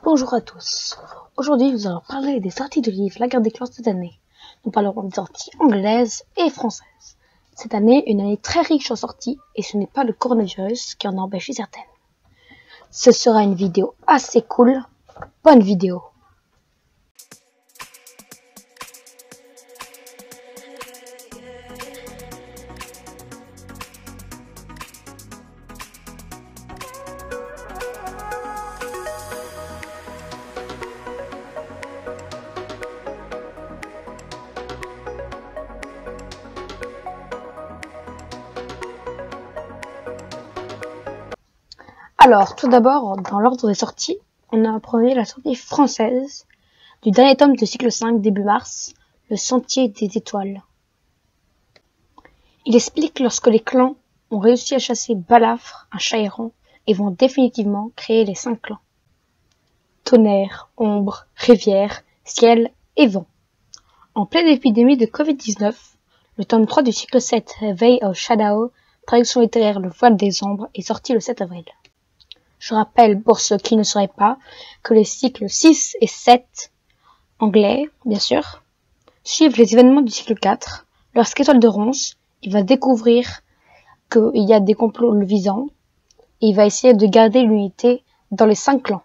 Bonjour à tous. Aujourd'hui, nous allons parler des sorties de livres La Guerre des clans cette année. Nous parlerons des sorties anglaises et françaises. Cette année, une année très riche en sorties, et ce n'est pas le coronavirus qui en a empêché certaines. Ce sera une vidéo assez cool. Bonne vidéo. Alors, tout d'abord, dans l'ordre des sorties, on a en premier la sortie française du dernier tome de cycle 5 début mars, Le Sentier des Étoiles. Il explique lorsque les clans ont réussi à chasser Balafre, un chat errant, et vont définitivement créer les 5 clans. Tonnerre, ombre, rivière, ciel et vent. En pleine épidémie de Covid-19, le tome 3 du cycle 7, Veil of Shadow, traduction littéraire Le Voile des Ombres, est sorti le 7 avril. Je rappelle, pour ceux qui ne sauraient pas, que les cycles 6 et 7, anglais, bien sûr, suivent les événements du cycle 4. Lorsqu'Étoile de Ronce, il va découvrir qu'il y a des complots le visant, et il va essayer de garder l'unité dans les 5 clans.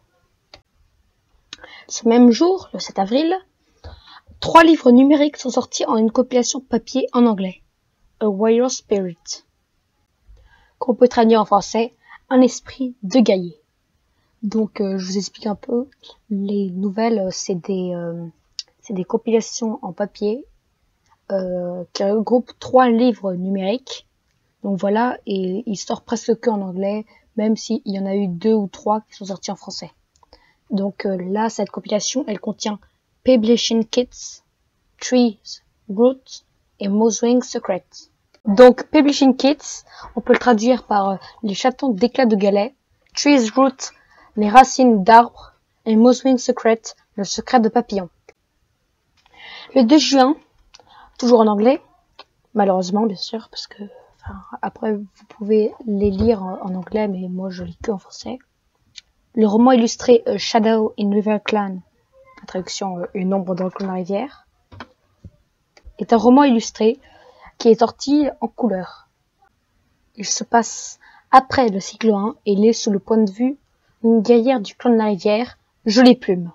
Ce même jour, le 7 avril, 3 livres numériques sont sortis en une compilation papier en anglais. A Warrior Spirit, qu'on peut traduire en français, Un esprit de guerrier. Donc, je vous explique un peu. Les nouvelles, c'est des compilations en papier qui regroupent 3 livres numériques. Donc voilà, et il sort presque que en anglais, même s'il y en a eu 2 ou 3 qui sont sortis en français. Donc là, cette compilation, elle contient Publishing Kits, Trees, Roots et Moswing Secret. Donc, Publishing Kits, on peut le traduire par les chatons d'éclats de galets, Trees, Roots, les racines d'arbres, et Moswing Secret, le secret de papillon. Le 2 juin, toujours en anglais, malheureusement bien sûr, parce que après vous pouvez les lire en anglais, mais moi je lis que en français. Le roman illustré Shadow in River Clan, la traduction Une ombre dans le clan de la rivière, est un roman illustré qui est sorti en couleur. Il se passe après le cycle 1 et il est sous le point de vue d'une guerrière du clan de la rivière, Jolie Plume.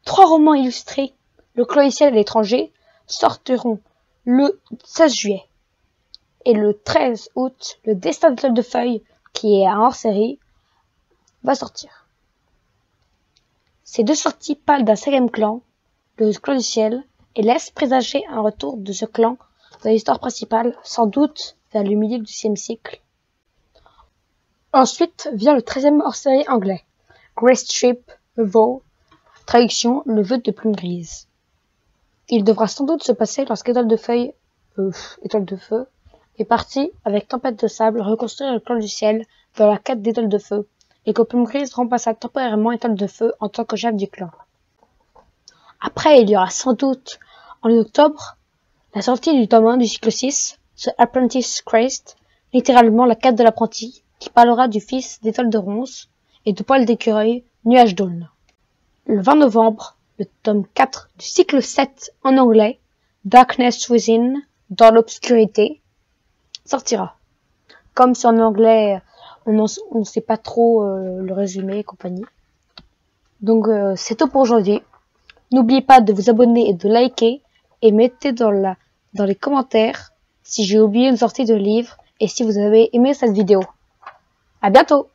3 romans illustrés, Le clan du ciel et l'étranger, sortiront le 16 juillet. Et le 13 août, Le destin d'étoile de feuille, qui est un hors-série, va sortir. Ces 2 sorties parlent d'un 5e clan, le clan du ciel, et laissent présager un retour de ce clan dans l'histoire principale, sans doute vers le milieu du 10e siècle. Ensuite vient le 13e hors-série anglais, Grey Strip Vow, traduction Le vœu de plume grise. Il devra sans doute se passer lorsqu'Étoile de Feu est parti avec Tempête de Sable reconstruire le clan du ciel dans la quête d'Étoile de Feu, et que Plume Grise remplaça temporairement Étoile de Feu en tant que chef du clan. Après, il y aura sans doute, en octobre, la sortie du tome 1 du cycle 6, The Apprentice Christ, littéralement la quête de l'apprenti, qui parlera du fils d'Étoile de Ronce et de Poil d'écureuil, Nuage d'Aulne. Le 20 novembre, le tome 4 du cycle 7 en anglais, Darkness Within, dans l'obscurité, sortira. Comme c'est en anglais, on ne sait pas trop le résumé et compagnie. Donc c'est tout pour aujourd'hui. N'oubliez pas de vous abonner et de liker, et mettez dans les commentaires si j'ai oublié une sortie de livre et si vous avez aimé cette vidéo. À bientôt!